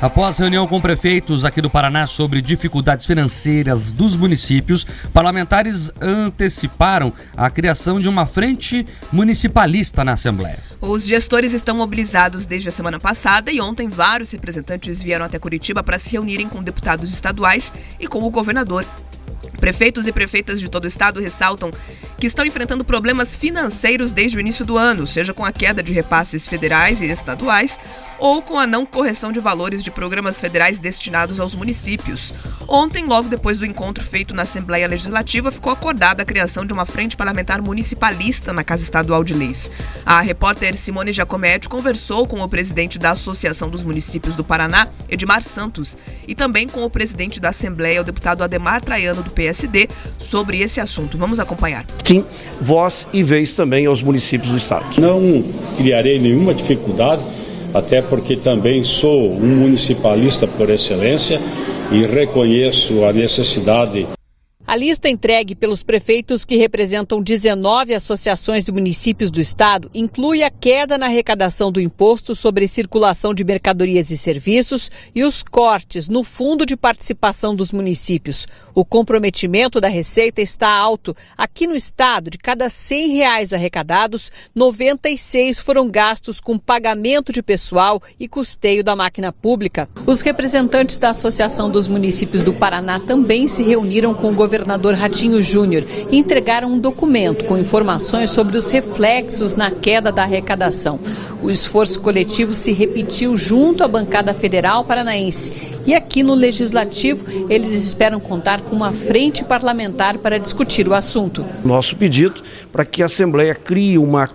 Após reunião com prefeitos aqui do Paraná sobre dificuldades financeiras dos municípios, parlamentares anteciparam a criação de uma frente municipalista na Assembleia. Os gestores estão mobilizados desde a semana passada e ontem vários representantes vieram até Curitiba para se reunirem com deputados estaduais e com o governador. Prefeitos e prefeitas de todo o estado ressaltam que estão enfrentando problemas financeiros desde o início do ano, seja com a queda de repasses federais e estaduais ou com a não correção de valores de programas federais destinados aos municípios. Ontem, logo depois do encontro feito na Assembleia Legislativa, ficou acordada a criação de uma frente parlamentar municipalista na Casa Estadual de Leis. A repórter Simone Giacometti conversou com o presidente da Associação dos Municípios do Paraná, Edmar Santos, e também com o presidente da Assembleia, o deputado Ademar Traiano, do PSD, sobre esse assunto. Vamos acompanhar. Sim, voz e vez também aos municípios do estado. Não criarei nenhuma dificuldade, até porque também sou um municipalista por excelência e reconheço a necessidade. A lista entregue pelos prefeitos que representam 19 associações de municípios do estado inclui a queda na arrecadação do imposto sobre circulação de mercadorias e serviços e os cortes no fundo de participação dos municípios. O comprometimento da receita está alto. Aqui no estado, de cada R$100 arrecadados, 96 foram gastos com pagamento de pessoal e custeio da máquina pública. Os representantes da Associação dos Municípios do Paraná também se reuniram com o governador Ratinho Júnior e entregaram um documento com informações sobre os reflexos na queda da arrecadação. O esforço coletivo se repetiu junto à bancada federal paranaense. E aqui no Legislativo, eles esperam contar com uma frente parlamentar para discutir o assunto. Nosso pedido para que a Assembleia crie uma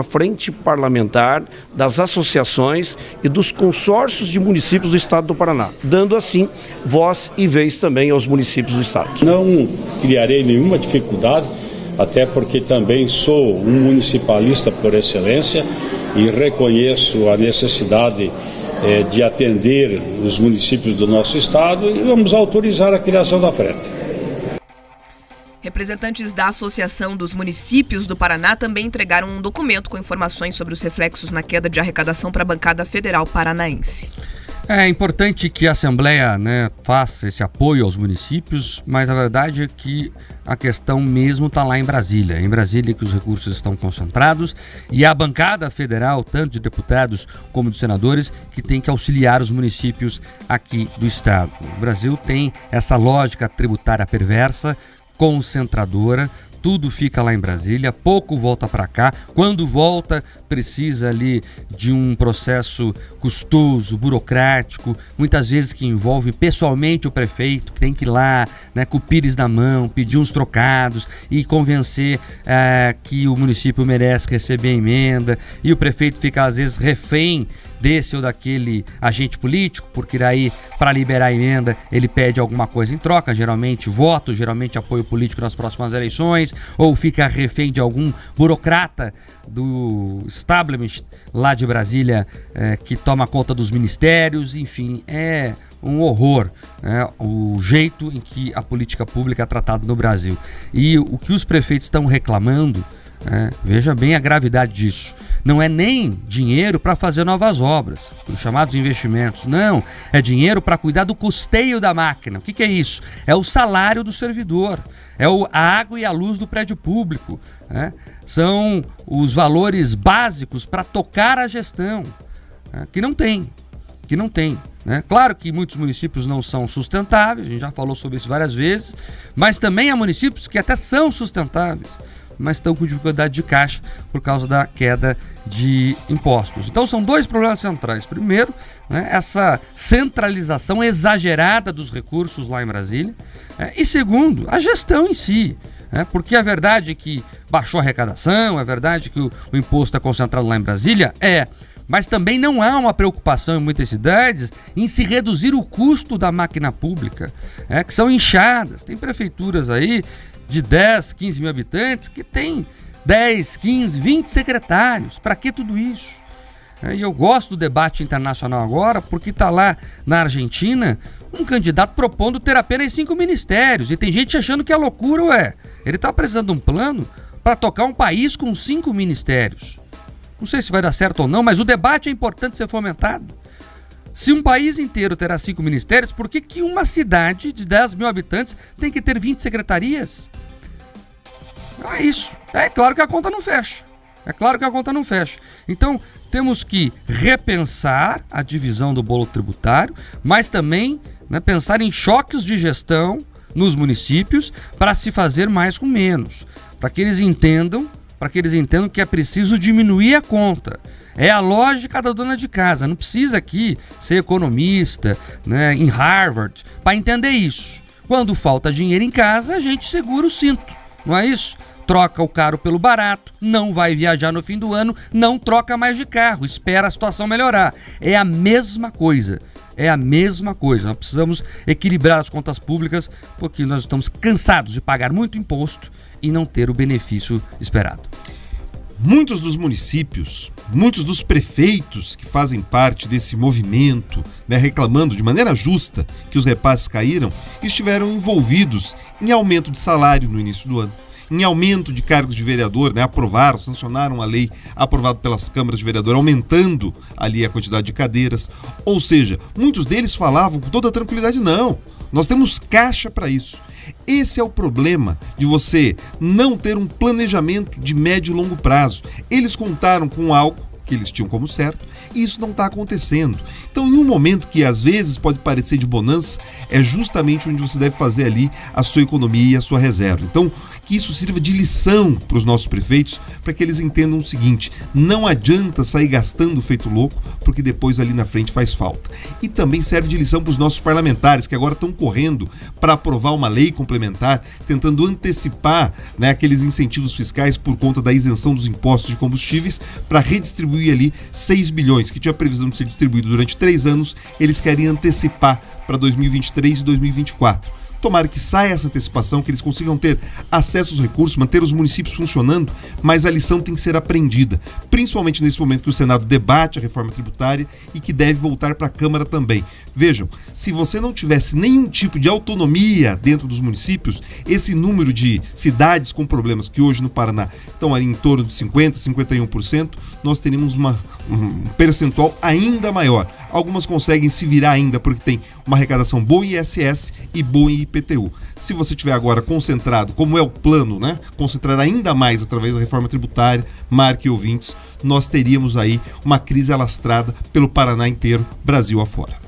frente parlamentar das associações e dos consórcios de municípios do estado do Paraná, dando assim voz e vez também aos municípios do estado. Não criarei nenhuma dificuldade, até porque também sou um municipalista por excelência e reconheço a necessidade de atender os municípios do nosso estado e vamos autorizar a criação da frente. Representantes da Associação dos Municípios do Paraná também entregaram um documento com informações sobre os reflexos na queda de arrecadação para a bancada federal paranaense. É importante que a Assembleia, faça esse apoio aos municípios, mas a verdade é que a questão mesmo está lá em Brasília. É em Brasília que os recursos estão concentrados e a bancada federal, tanto de deputados como de senadores, que tem que auxiliar os municípios aqui do estado. O Brasil tem essa lógica tributária perversa, concentradora, tudo fica lá em Brasília, pouco volta para cá. Quando volta, precisa ali de um processo custoso, burocrático, muitas vezes que envolve pessoalmente o prefeito, que tem que ir lá, com o pires na mão, pedir uns trocados e convencer que o município merece receber a emenda, e o prefeito fica às vezes refém desse ou daquele agente político, porque daí, para liberar a emenda, ele pede alguma coisa em troca, geralmente voto, geralmente apoio político nas próximas eleições, ou fica refém de algum burocrata do establishment lá de Brasília que toma conta dos ministérios. Enfim, é um horror, o jeito em que a política pública é tratada no Brasil. E o que os prefeitos estão reclamando, veja bem a gravidade disso, não é nem dinheiro para fazer novas obras, os chamados investimentos, não, é dinheiro para cuidar do custeio da máquina. O que é isso? É o salário do servidor, é a água e a luz do prédio público, são os valores básicos para tocar a gestão, que não tem. Claro que muitos municípios não são sustentáveis, a gente já falou sobre isso várias vezes, mas também há municípios que até são sustentáveis, mas estão com dificuldade de caixa por causa da queda de impostos. Então são dois problemas centrais. Primeiro, essa centralização exagerada dos recursos lá em Brasília, e segundo, a gestão em si. Porque a verdade é que baixou a arrecadação, é verdade que o imposto é concentrado lá em Brasília, mas também não há uma preocupação em muitas cidades em se reduzir o custo da máquina pública, que são inchadas. Tem prefeituras aí de 10, 15 mil habitantes que tem 10, 15, 20 secretários. Para que tudo isso? E eu gosto do debate internacional agora porque está lá na Argentina um candidato propondo ter apenas 5 ministérios. E tem gente achando que é loucura, ele está apresentando um plano para tocar um país com 5 ministérios. Não sei se vai dar certo ou não, mas o debate é importante ser fomentado. Se um país inteiro terá 5 ministérios, por que uma cidade de 10 mil habitantes tem que ter 20 secretarias? Não é isso. É claro que a conta não fecha. Então, temos que repensar a divisão do bolo tributário, mas também, né, pensar em choques de gestão nos municípios para se fazer mais com menos. Para que eles entendam que é preciso diminuir a conta. É a lógica da dona de casa. Não precisa aqui ser economista, né, em Harvard para entender isso. Quando falta dinheiro em casa, a gente segura o cinto. Não é isso? Troca o caro pelo barato, não vai viajar no fim do ano, não troca mais de carro, espera a situação melhorar. É a mesma coisa. Nós precisamos equilibrar as contas públicas porque nós estamos cansados de pagar muito imposto e não ter o benefício esperado. Muitos dos municípios, muitos dos prefeitos que fazem parte desse movimento, né, reclamando de maneira justa que os repasses caíram, estiveram envolvidos em aumento de salário no início do ano, em aumento de cargos de vereador, né, aprovaram, sancionaram a lei aprovada pelas câmaras de vereador, aumentando ali a quantidade de cadeiras. Ou seja, muitos deles falavam com toda tranquilidade, não, nós temos caixa para isso. Esse é o problema de você não ter um planejamento de médio e longo prazo. Eles contaram com algo que eles tinham como certo e isso não está acontecendo. Então, em um momento que às vezes pode parecer de bonança, é justamente onde você deve fazer ali a sua economia e a sua reserva. Então, que isso sirva de lição para os nossos prefeitos, para que eles entendam o seguinte: não adianta sair gastando feito louco, porque depois ali na frente faz falta. E também serve de lição para os nossos parlamentares, que agora estão correndo para aprovar uma lei complementar, tentando antecipar, né, aqueles incentivos fiscais por conta da isenção dos impostos de combustíveis, para redistribuir ali 6 bilhões, que tinha previsão de ser distribuído durante 3 anos, eles querem antecipar para 2023 e 2024. Tomara que saia essa antecipação, que eles consigam ter acesso aos recursos, manter os municípios funcionando, mas a lição tem que ser aprendida, principalmente nesse momento que o Senado debate a reforma tributária e que deve voltar para a Câmara também. Vejam, se você não tivesse nenhum tipo de autonomia dentro dos municípios, esse número de cidades com problemas que hoje no Paraná estão ali em torno de 50%, 51%, nós teríamos um percentual ainda maior. Algumas conseguem se virar ainda porque tem uma arrecadação boa em ISS e boa em IPTU. Se você tiver agora concentrado, como é o plano, né, concentrar ainda mais através da reforma tributária, marque ouvintes, nós teríamos aí uma crise alastrada pelo Paraná inteiro, Brasil afora.